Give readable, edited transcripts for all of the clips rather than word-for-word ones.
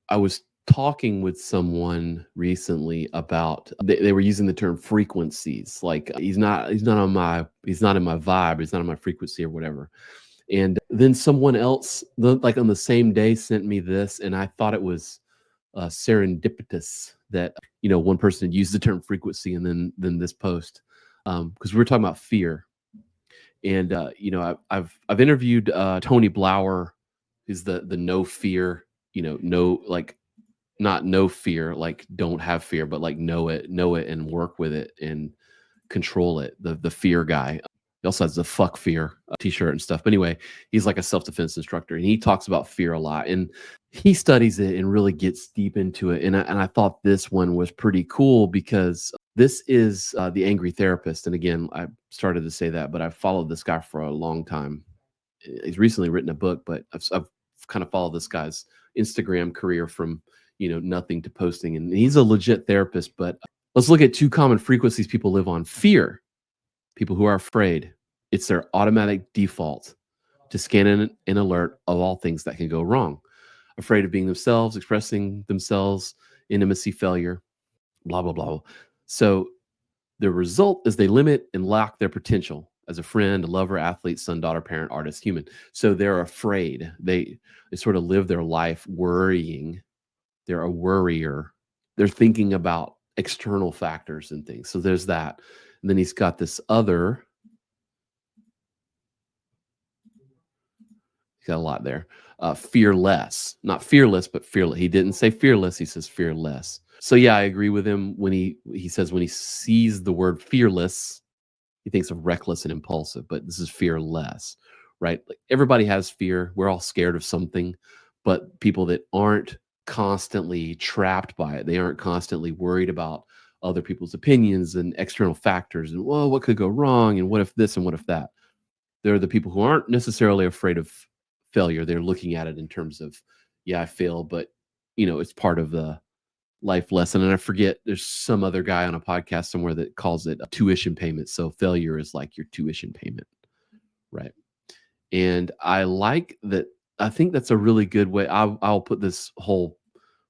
I was talking with someone recently about they were using the term frequencies. Like he's not in my vibe, he's not in my frequency or whatever. And then someone else, like on the same day, sent me this, and I thought it was serendipitous that one person had used the term frequency, and then this post, because we were talking about fear. And I've interviewed Tony Blauer, who's the no fear, no, like, not no fear, like don't have fear, but like know it and work with it and control it. The fear guy. He also has the fuck fear t-shirt and stuff. But anyway, he's like a self-defense instructor, and he talks about fear a lot, and he studies it and really gets deep into it. And I thought this one was pretty cool because this is the angry therapist. And again, I started to say that, but I've followed this guy for a long time. He's recently written a book, but I've kind of followed this guy's Instagram career from nothing to posting, and he's a legit therapist. But let's look at two common frequencies people live on. Fear. People who are afraid, it's their automatic default to scan an alert of all things that can go wrong. Afraid of being themselves, expressing themselves, intimacy failure, blah, blah, blah. So the result is they limit and lock their potential as a friend, a lover, athlete, son, daughter, parent, artist, human. So they're afraid. They sort of live their life worrying. They're a worrier. They're thinking about external factors and things. So there's that. And then he's got this other, he's got a lot there. Fearless, not fearless, but fearless. He didn't say fearless. He says fearless. So yeah, I agree with him when he says when he sees the word fearless, he thinks of reckless and impulsive, but this is fearless, right? Like everybody has fear. We're all scared of something, but people that aren't constantly trapped by it, they aren't constantly worried about other people's opinions and external factors and, well, what could go wrong, and what if this and what if that. They're the people who aren't necessarily afraid of failure. They're looking at it in terms of, yeah, I failed, but it's part of the life lesson. And I forget, there's some other guy on a podcast somewhere that calls it a tuition payment. So failure is like your tuition payment, right? And I like that. I think that's a really good way. I'll put this whole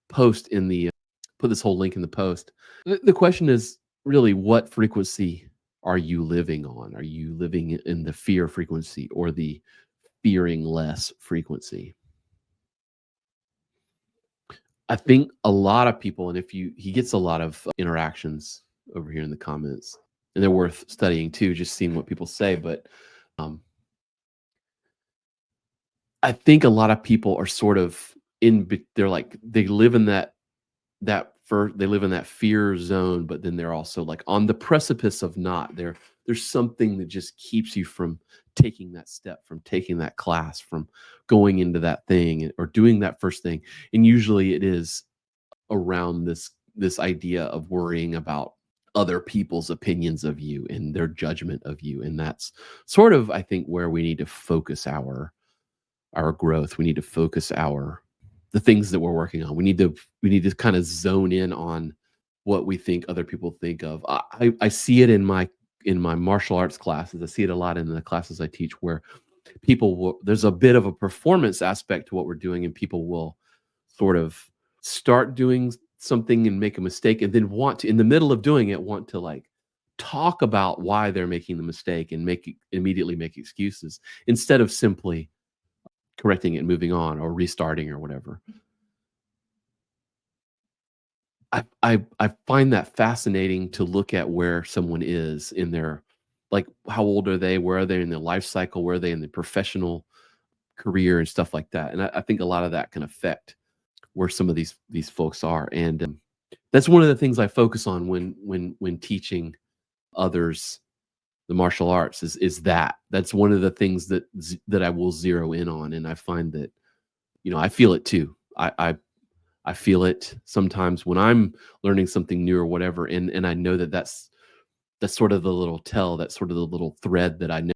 post in the put this whole link in the post. The question is really, what frequency are you living on? Are you living in the fear frequency or the fearing less frequency? I think a lot of people, and he gets a lot of interactions over here in the comments, and they're worth studying too, just seeing what people say. But I think a lot of people are sort of they're like, they live in they live in that fear zone, but then they're also like on the precipice of not. There's something that just keeps you from taking that step, from taking that class, from going into that thing or doing that first thing. And usually it is around this idea of worrying about other people's opinions of you and their judgment of you. And that's sort of, I think, where we need to focus our growth. We need to focus the things that we're working on. We need to kind of zone in on what we think other people think of. I see it in my martial arts classes. I see it a lot in the classes I teach, where there's a bit of a performance aspect to what we're doing, and people will sort of start doing something and make a mistake, and then in the middle of doing it, want to like talk about why they're making the mistake and immediately make excuses instead of simply correcting it and moving on or restarting or whatever. I find that fascinating to look at where someone is in their, like, how old are they? Where are they in their life cycle? Where are they in the professional career and stuff like that? And I think a lot of that can affect where some of these folks are. And that's one of the things I focus on when teaching others the martial arts is that's one of the things that I will zero in on. And I find that, I feel it too. I feel it sometimes when I'm learning something new or whatever. And I know that's sort of the little that's sort of the little thread that I know